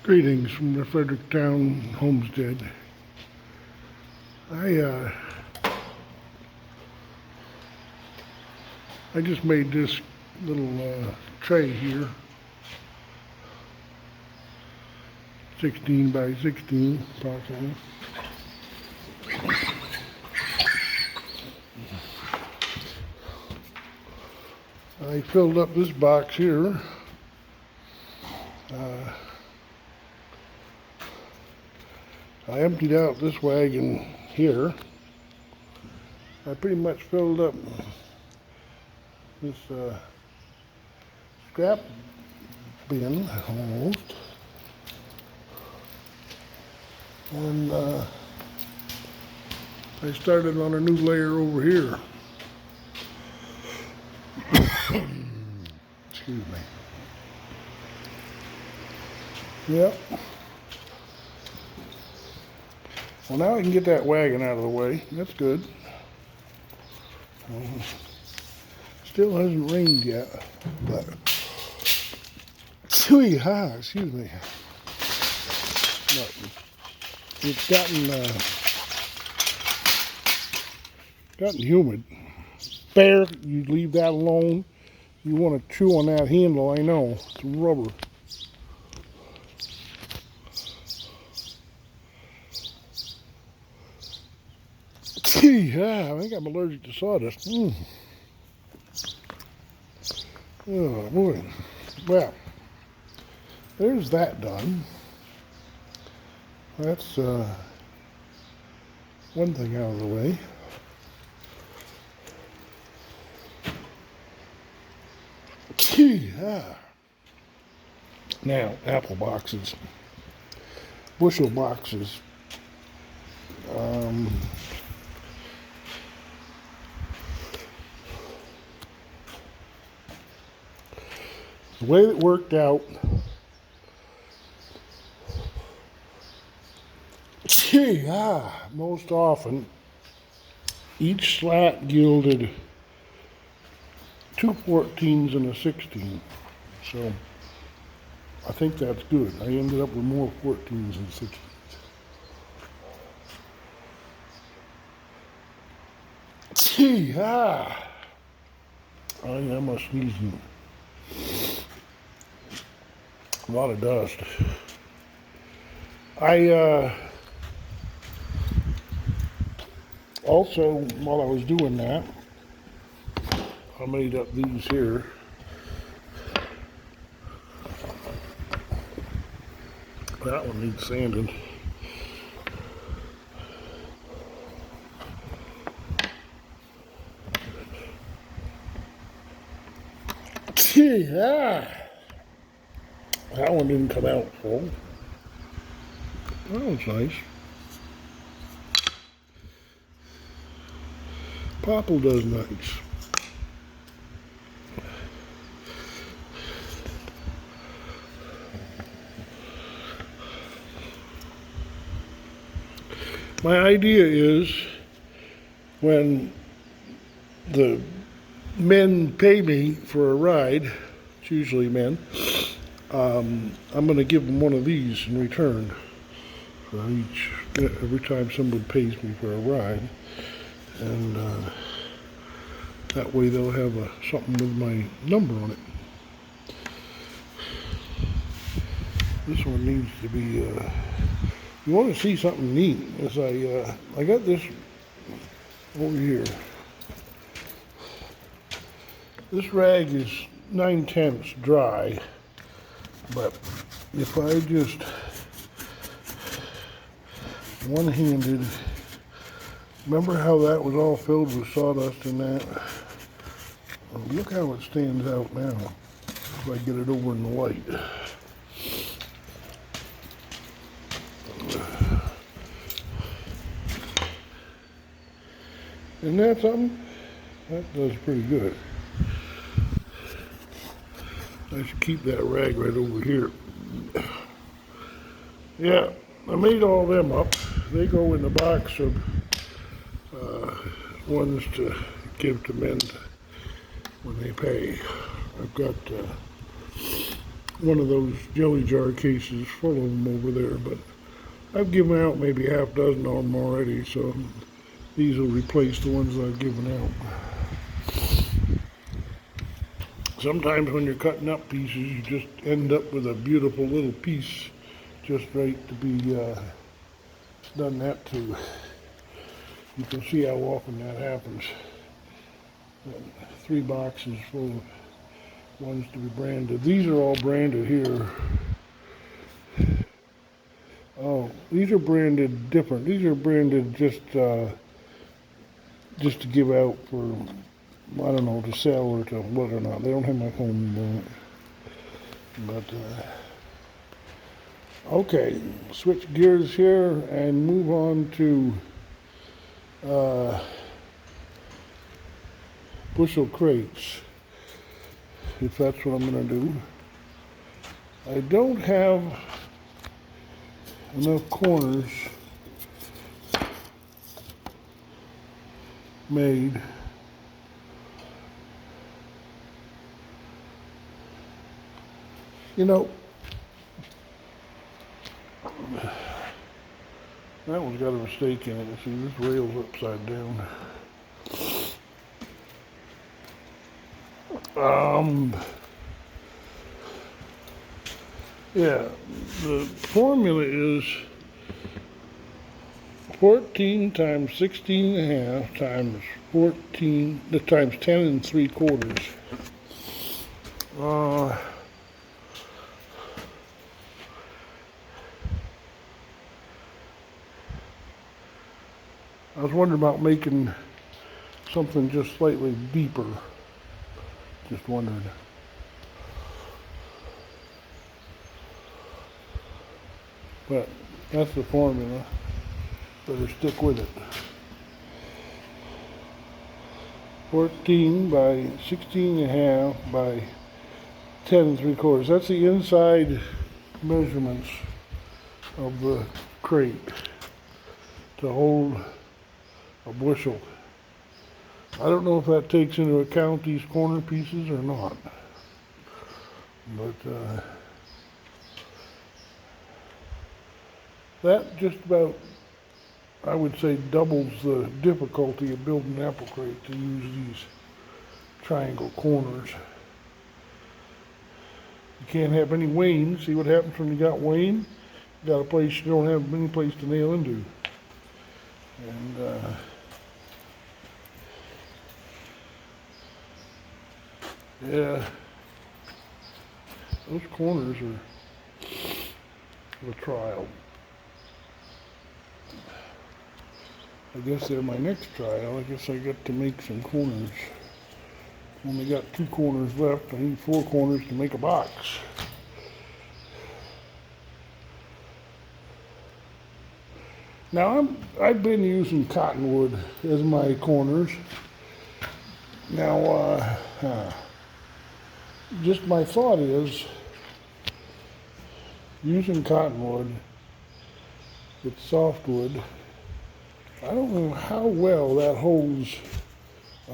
Greetings from the Fredericktown homestead. I just made this little tray here, 16 by 16 approximately. I filled up this box here. I emptied out this wagon here. I pretty much filled up this scrap bin almost, and I started on a new layer over here. Excuse me. Yep. Well, now I can get that wagon out of the way. That's good. Still hasn't rained yet, but excuse me. But it's gotten humid. Bear, you leave that alone. You want to chew on that handle, I know. It's rubber. I think I'm allergic to sawdust. Oh boy. Well, there's that done. That's one thing out of the way. Now, apple boxes, bushel boxes. The way it worked out, most often, each slat yielded 2 14s and a 16. So, I think that's good. I ended up with more 14s than 16s. I am sneezing. A lot of dust. I also, while I was doing that, I made up these here. That one needs sanding. That one didn't come out full. That one's nice. Popple does nice. My idea is when the men pay me for a ride, it's usually men, I'm going to give them one of these in return for every time somebody pays me for a ride, and that way they'll have something with my number on it. This one needs to be, you want to see something neat, as I got this over here. This rag is 9/10 dry, but if I just one-handed, remember how that was all filled with sawdust and that? Well, look how it stands out now, if I get it over in the light. Isn't that something? That does pretty good. I should keep that rag right over here. Yeah, I made all them up. They go in the box of ones to give to men when they pay. I've got one of those jelly jar cases full of them over there, but I've given out maybe half dozen of them already, so these will replace the ones I've given out. Sometimes when you're cutting up pieces, you just end up with a beautiful little piece just right to be done that to. You can see how often that happens. 3 boxes full of ones to be branded. These are all branded here. Oh, these are branded different. These are branded just to give out for, I don't know, to sell or to what or not. They don't have my phone number. But okay, switch gears here and move on to bushel crates, if that's what I'm going to do. I don't have enough corners made. You know, that one's got a mistake in it. See, this rail's upside down. Yeah, the formula is 14 times 16 and a half times 14, times 10 3/4. I was wondering about making something just slightly deeper. Just wondered. But that's the formula. Better stick with it. 14 by 16 and a half by 10 3/4. That's the inside measurements of the crate to hold a bushel. I don't know if that takes into account these corner pieces or not, but that just about, I would say, doubles the difficulty of building an apple crate to use these triangle corners. You can't have any wane. See what happens when you got wane? You got a place you don't have any place to nail into. And yeah, those corners are a trial. I guess they're my next trial. I guess I got to make some corners. Only got 2 corners left. I need 4 corners to make a box. Now I've been using cottonwood as my corners. Now just my thought is using cottonwood, it's softwood. I don't know how well that holds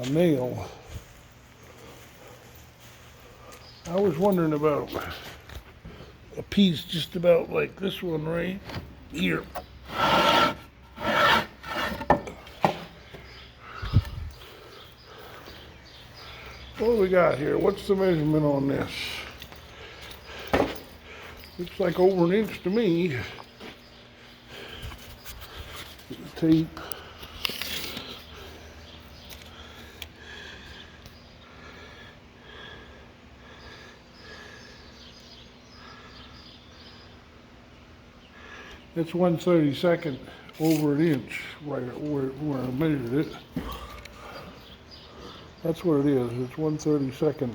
a nail. I was wondering about a piece just about like this one right here. What do we got here? What's the measurement on this? Looks like over 1 inch to me. Tape. It's 1/32 over 1 inch right where I measured it. That's what it is. It's 1/32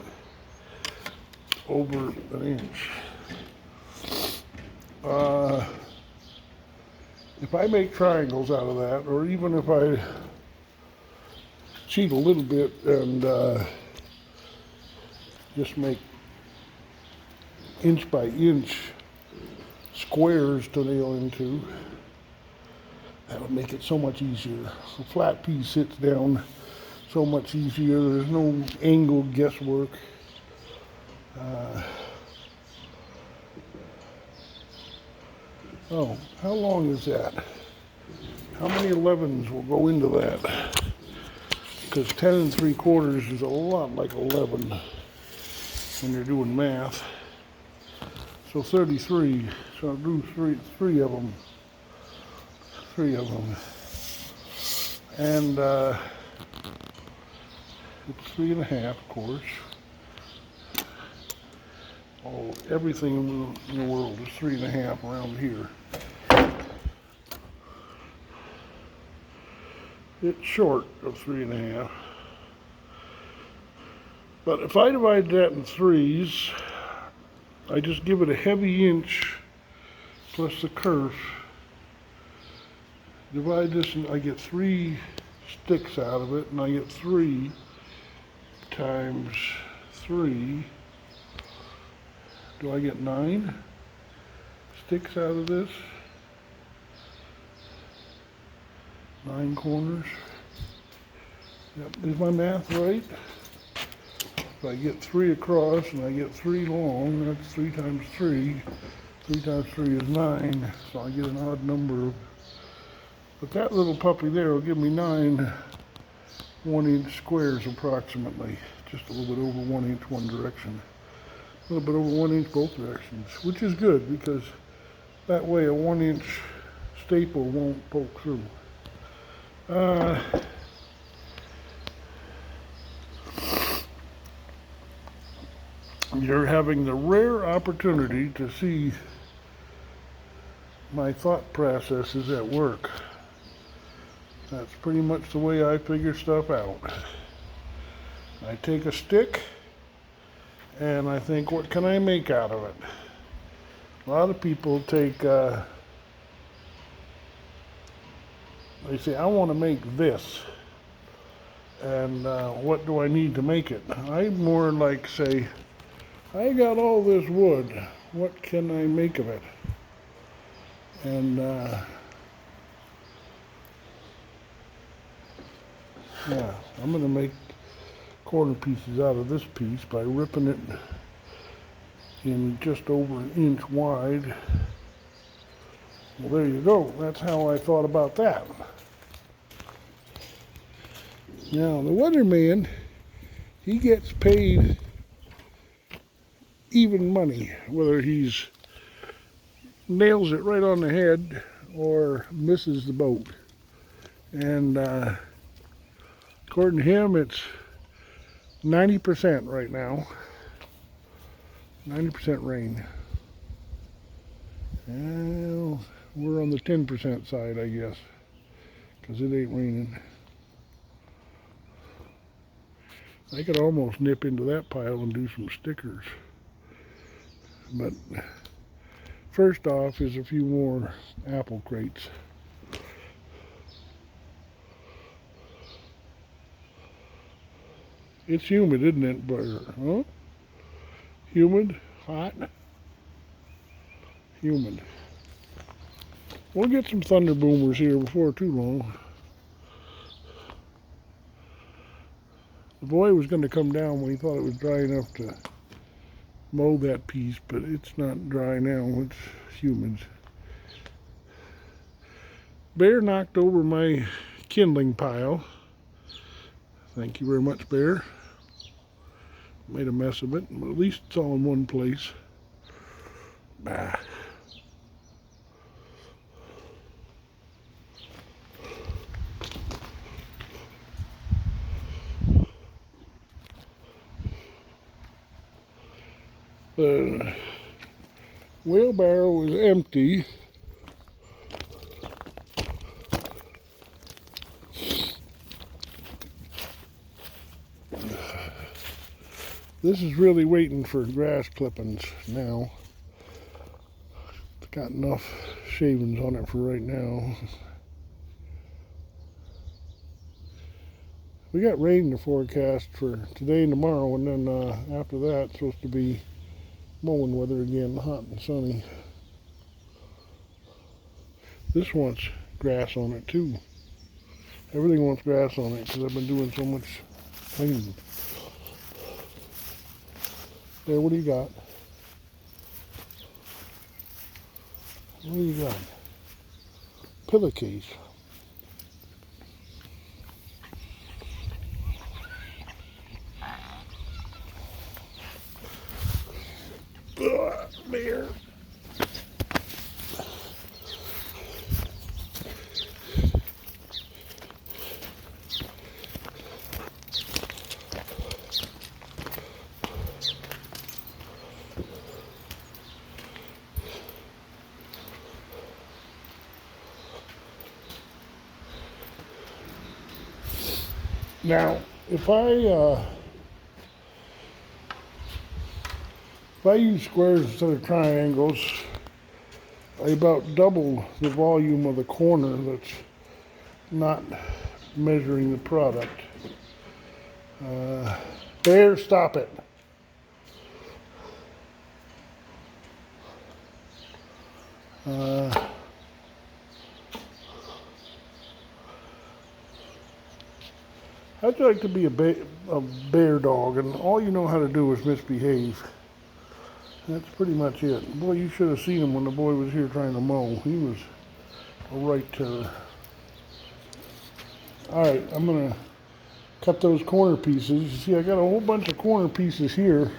over 1 inch. If I make triangles out of that, or even if I cheat a little bit and just make inch by inch squares to nail into, that would make it so much easier. The flat piece sits down so much easier. There's no angle guesswork. Oh, how long is that? How many 11s will go into that? Because 10 3/4 is a lot like 11 when you're doing math. So 33. So I'll do three of them. Three of them. And it's 3.5, of course. Oh, everything in the world is 3.5 around here. It's short of 3.5. But if I divide that in threes, I just give it a heavy inch plus the kerf. Divide this and I get 3 sticks out of it, and I get 3 times 3. Do I get 9 sticks out of this? 9 corners. Yep, is my math right? If I get 3 across and I get 3 long, that's 3 times 3. 3 times 3 is 9, so I get an odd number. But that little puppy there will give me 9 1-inch squares approximately. Just a little bit over 1 inch one direction. A little bit over 1 inch both directions, which is good because that way a 1-inch staple won't poke through. You're having the rare opportunity to see my thought processes at work. That's pretty much the way I figure stuff out. I take a stick and I think, what can I make out of it? A lot of people take, they say, I want to make this. And what do I need to make it? I more like say, I got all this wood. What can I make of it? And yeah, I'm going to make corner pieces out of this piece by ripping it in just over 1 inch wide. Well, there you go. That's how I thought about that. Now, the weatherman, he gets paid even money, whether he's nails it right on the head or misses the boat. And according to him, it's 90% right now. 90% rain. Well, we're on the 10% side, I guess, because it ain't raining. I could almost nip into that pile and do some stickers. But first off is a few more apple crates. It's humid, isn't it, Burger? Huh? Humid, hot, humid. We'll get some thunder boomers here before too long. The boy was going to come down when he thought it was dry enough to mow that piece, but it's not dry now. It's humid. Bear knocked over my kindling pile. Thank you very much, Bear. Made a mess of it, but at least it's all in one place. Bah. The wheelbarrow is empty. This is really waiting for grass clippings now. It's got enough shavings on it for right now. We got rain in the forecast for today and tomorrow, and then after that it's supposed to be mowing weather again, hot and sunny. This wants grass on it too. Everything wants grass on it because I've been doing so much cleaning. There, what do you got? What do you got? Pillowcase. Bear. Now, if I use squares instead of triangles, I about double the volume of the corner that's not measuring the product. Bear, stop it. How'd you like to be a bear dog and all you know how to do is misbehave? That's pretty much it. Boy, you should have seen him when the boy was here trying to mow. He was a right terror. Alright, I'm going to cut those corner pieces. You see, I got a whole bunch of corner pieces here.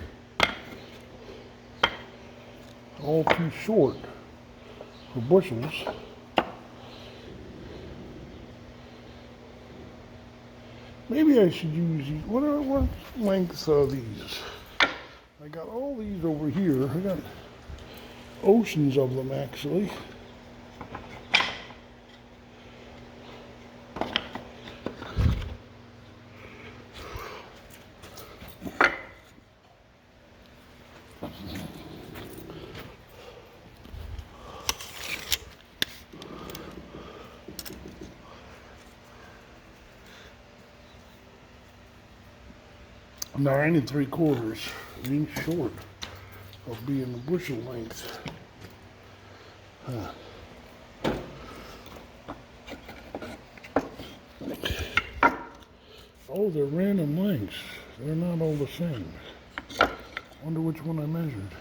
All too short for bushels. Maybe I should use these. What lengths are these? I got all these over here. I got oceans of them actually. Nine and 3/4, an inch short of being the bushel length. Oh, they're random lengths. They're not all the same. Wonder which one I measured.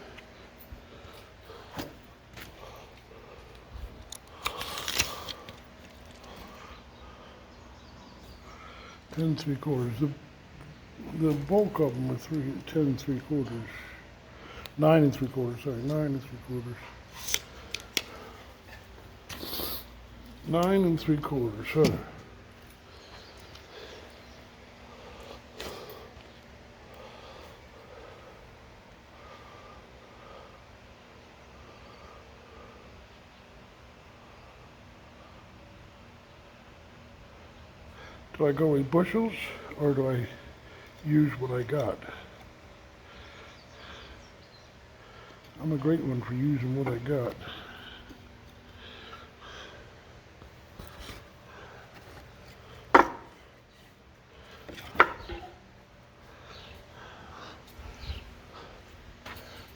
Ten 3/4. The bulk of them are 10 3/4. 9 and 3/4, sorry, 9 and 3/4. 9 and 3/4, huh? Do I go with bushels or do I use what I got? I'm a great one for using what I got.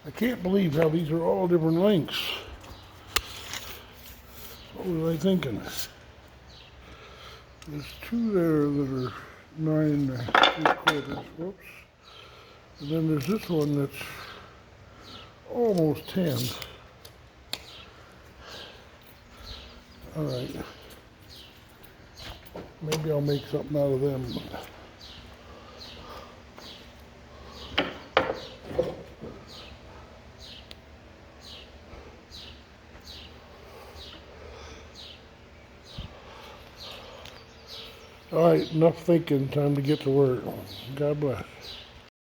I can't believe how these are all different lengths. What was I thinking? There's two there that are 9 3/4. Whoops. And then there's this one that's almost 10. All right. Maybe I'll make something out of them. All right, enough thinking, time to get to work. God bless.